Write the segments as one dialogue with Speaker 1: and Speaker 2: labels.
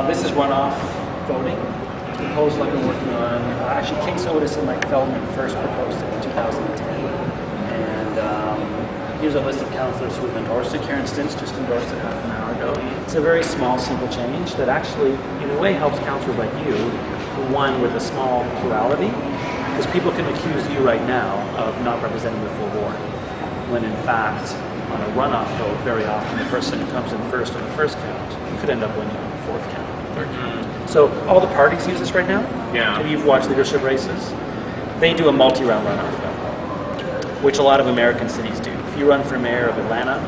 Speaker 1: This is runoff voting. Proposal I've been working on. Actually, Case Otis and Mike Feldman first proposed it in 2010. And here's a list of councillors who have endorsed it. Karen Stintz just endorsed it half an hour ago. It's a very small, simple change that actually, in a way, helps councillors like you who won with a small plurality. Because people can accuse you right now of not representing the full ward, when in fact, on a runoff vote, very often the person who comes in first on the first count could end up winning on the fourth count. So all the parties use this right now.
Speaker 2: Yeah.
Speaker 1: So you've watched leadership races. They do a multi-round runoff vote, which a lot of American cities do. If you run for mayor of Atlanta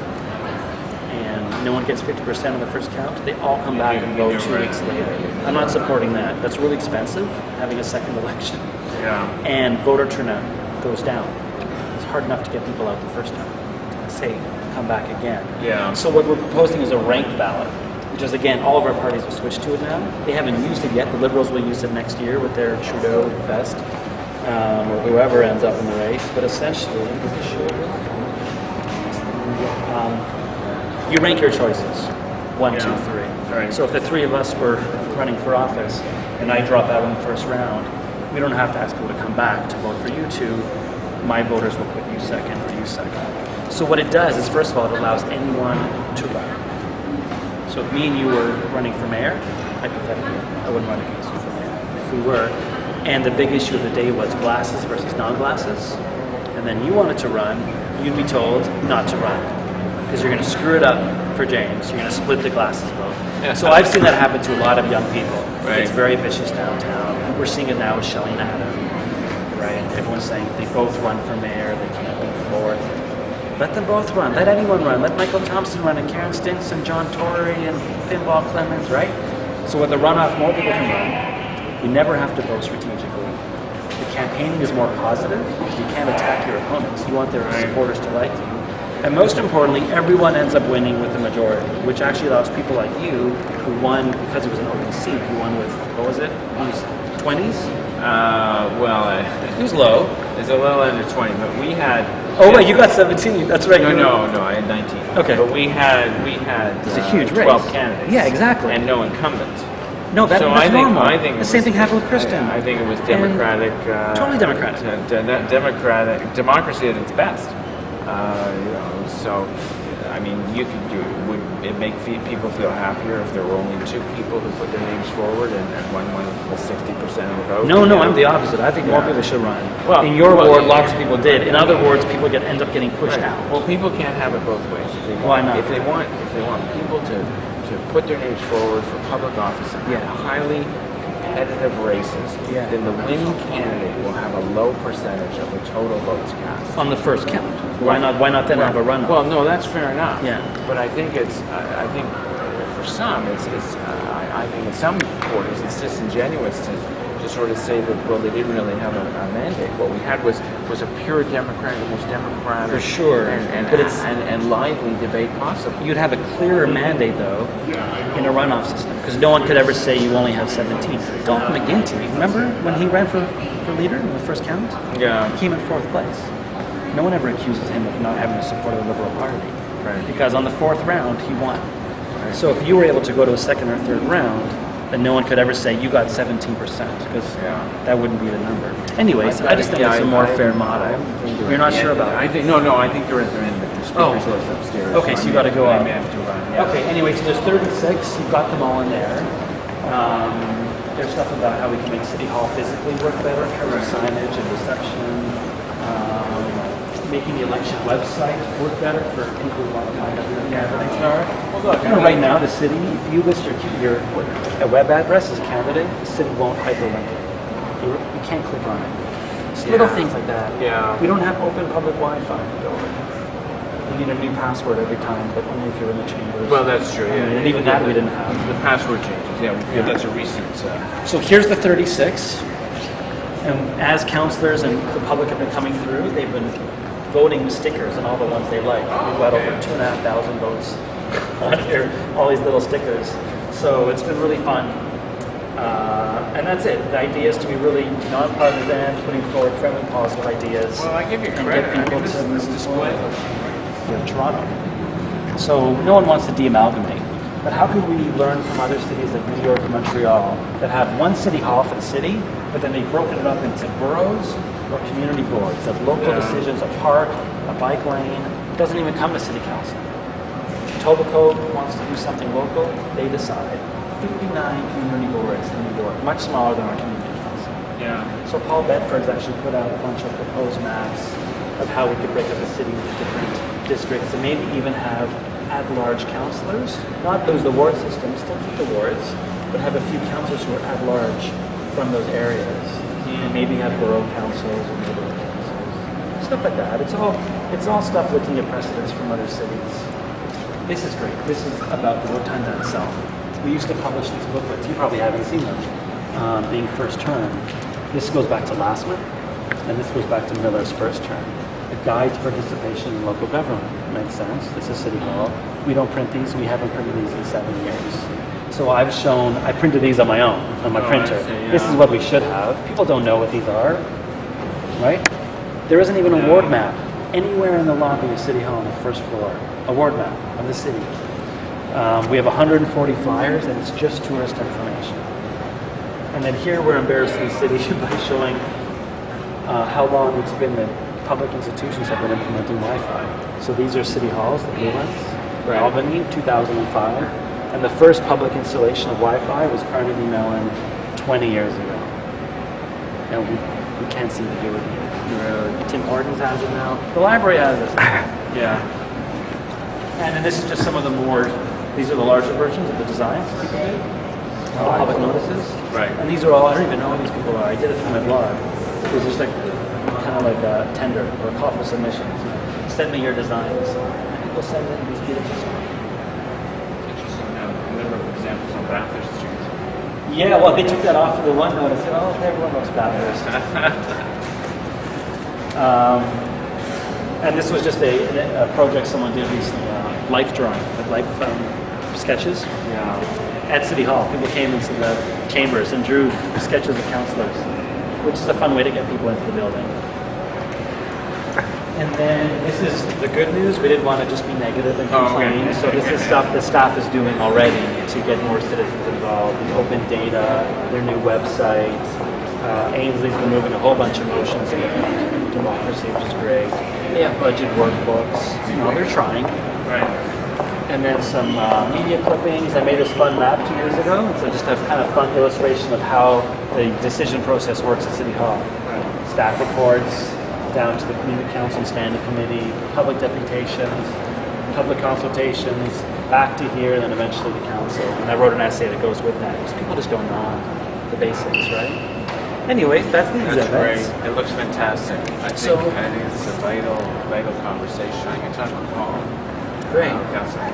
Speaker 1: and no one gets 50% on the first count, they all come back and vote 2 weeks later. I'm not supporting that. That's really expensive, having a second election.
Speaker 2: Yeah.
Speaker 1: And voter turnout goes down. It's hard enough to get people out the first time. Say, come back again.
Speaker 2: Yeah.
Speaker 1: So what we're proposing is a ranked ballot, which is, again, all of our parties have switched to it now. They haven't used it yet. The Liberals will use it next year with their Trudeau Fest, or whoever ends up in the race. But essentially, you rank your choices, 1, 2, 3.
Speaker 2: Right.
Speaker 1: So if the three of us were running for office and I drop out in the first round, we don't have to ask people to come back to vote for you two. My voters will put you second or you second. So what it does is, first of all, it allows anyone to run. So if me and you were running for mayor, hypothetically, I wouldn't run against you for mayor. If we were, and the big issue of the day was glasses versus non-glasses, and then you wanted to run, you'd be told not to run, because you're going to screw it up for James. You're going to split the glasses vote.
Speaker 2: Yeah.
Speaker 1: So I've seen that happen to a lot of young people.
Speaker 2: Right.
Speaker 1: It's very vicious downtown. We're seeing it now with Shelley and Adam. Right? Everyone's saying if they both run for mayor, they can't be fourth. Let them both run. Let anyone run. Let Michael Thompson run, and Karen Stintz, and John Tory, and Pinball Clemens, right? So with the runoff, more people can run. You never have to vote strategically. The campaigning is more positive because you can't attack your opponents. You want their supporters to like you. And most importantly, everyone ends up winning with the majority, which actually allows people like you, who won because it was an open seat, you won with, what was it? It was 20s?
Speaker 2: It
Speaker 1: was low.
Speaker 2: It's a little under 20, but we had...
Speaker 1: Oh, wait, you got 17. That's right.
Speaker 2: No, I had 19.
Speaker 1: Okay.
Speaker 2: But we had
Speaker 1: it's a huge
Speaker 2: 12
Speaker 1: race.
Speaker 2: candidates.
Speaker 1: Yeah, exactly.
Speaker 2: And no incumbent.
Speaker 1: No, that's normal.
Speaker 2: I think
Speaker 1: the same thing happened with Kristen.
Speaker 2: I think it was democratic.
Speaker 1: Totally democratic.
Speaker 2: Democratic democracy at its best. So I mean, would it make people feel happier if there were only 2 people who put their names forward and one won with 60% of the vote?
Speaker 1: No, I'm the opposite. I think more people should run. Well, in your ward, lots of people did. In other wards, people end up getting pushed out.
Speaker 2: Well, people can't have it both ways.
Speaker 1: Why not?
Speaker 2: If they want people to put their names forward for public office in highly competitive races, then the winning candidate will have a low percentage of the total votes cast
Speaker 1: on the first count. Why not then have a runoff?
Speaker 2: Well, no, that's fair enough.
Speaker 1: Yeah.
Speaker 2: But I think I think for some, I think in some quarters it's disingenuous to sort of say that, well, they didn't really have a mandate. What we had was a pure Democratic, the most democratic,
Speaker 1: for sure,
Speaker 2: and lively debate possible.
Speaker 1: You'd have a clearer mandate though in a runoff system, because no one could ever say you only have 17. Dalton McGuinty, remember when he ran for leader in the first count?
Speaker 2: Yeah.
Speaker 1: He came in 4th place. No one ever accuses him of not having the support of the Liberal Party,
Speaker 2: right? Because
Speaker 1: on the 4th round he won. Right. So if you were able to go to a 2nd or 3rd round, then no one could ever say you got 17%, because that wouldn't be the number. Anyways, I just think it's a more fair model. You're not sure about it?
Speaker 2: I think they're in the speakers list upstairs.
Speaker 1: Okay, so you got to go up.
Speaker 2: I may have to run.
Speaker 1: Okay, anyway, so there's 36. You've got them all in there. There's stuff about how we can make City Hall physically work better in terms of signage and reception. Making the election website work better for people who want to find out who the candidates are. Well, right now, the city, if you list your web address as candidate, the city won't hyperlink it. You can't click on it. Just little things like that.
Speaker 2: Yeah.
Speaker 1: We don't have open public Wi-Fi in the building. You need a new password every time, but only if you're in the chambers.
Speaker 2: Well, that's true. Yeah.
Speaker 1: And even that we didn't have.
Speaker 2: The password changes. Yeah, that's a recent.
Speaker 1: So here's the 36. And as councillors and the public have been coming through, they've been voting with stickers and all the ones they like. We've got over 2,500 votes on here, all these little stickers. So it's been really fun. And that's it. The idea is to be really nonpartisan, putting forward friendly, positive ideas.
Speaker 2: Well, I give you
Speaker 1: and
Speaker 2: credit.
Speaker 1: get people
Speaker 2: this
Speaker 1: to
Speaker 2: display.
Speaker 1: Toronto. So no one wants to de-amalgamate. But how can we learn from other cities like New York and Montreal that have one city hall for the city, but then they've broken it up into boroughs or community boards, that local decisions, a park, a bike lane, doesn't even come to city council. Etobicoke wants to do something local, they decide. 59 community boards in New York, much smaller than our community council.
Speaker 2: Yeah.
Speaker 1: So Paul Bedford's actually put out a bunch of proposed maps of how we could break up the city into different districts and maybe even have at-large councillors, not lose the ward system, still keep the wards, but have a few councillors who are at-large from those areas, and maybe have borough councils or neighborhood councils, stuff like that. It's all stuff looking at precedents from other cities. This is great. This is about the rotunda itself. We used to publish these booklets. You probably haven't seen them, being first term. This goes back to Lassman, and this goes back to Miller's first term. A guide to participation in local government. Makes sense. This is City Hall. We don't print these. We haven't printed these in 7 years. So I printed these on my own, on my printer.
Speaker 2: I see, yeah.
Speaker 1: This is what we should have. People don't know what these are, right? There isn't even a ward map anywhere in the lobby of City Hall on the first floor. A ward map of the city. We have 140 flyers, and it's just tourist information. And then here we're embarrassing the city by showing how long it's been that public institutions have been implementing Wi-Fi. So these are city halls, the blue ones,
Speaker 2: Right.
Speaker 1: Albany, 2005. And the first public installation of Wi-Fi was Carnegie Mellon 20 years ago. And we can't seem to do it here. Tim Hortons has it now. The library has it.
Speaker 2: Yeah.
Speaker 1: And then this is just some of the more, these are the larger versions of the designs people did. Public notices.
Speaker 2: Right.
Speaker 1: And these are all, I don't even know who these people are. I did it for my blog. It was just like, kind of like a tender or a call for submissions. Send me your designs. And people send in these beautiful stuff.
Speaker 2: Interesting. Now, a number of examples on Bathurst Street.
Speaker 1: Yeah, well, they took that off of the OneNote and said, oh, everyone looks Bathurst. And this was just a project someone did recently, life drawing, life sketches.
Speaker 2: Yeah.
Speaker 1: At City Hall, people came into the chambers and drew sketches of councillors, which is a fun way to get people into the building. And then this is the good news. We didn't want to just be negative and complain. So this is stuff the staff is doing already to get more citizens involved. The open data, their new website. Ainsley's been moving a whole bunch of motions in democracy, which is great. They have budget workbooks. You know, they're trying.
Speaker 2: Right.
Speaker 1: And then some media clippings. I made this fun map 2 years ago. So just a kind of fun illustration of how the decision process works at City Hall.
Speaker 2: Right.
Speaker 1: Staff reports, down to the community council and standing committee, public deputations, public consultations, back to here, and then eventually the council. And I wrote an essay that goes with that, because people just don't know the basics, right? Anyways, that's the
Speaker 2: That's great.
Speaker 1: exhibit.
Speaker 2: It looks fantastic. I
Speaker 1: So-
Speaker 2: think it's a vital conversation. I can talk with Paul.
Speaker 1: Great.
Speaker 2: Councillor.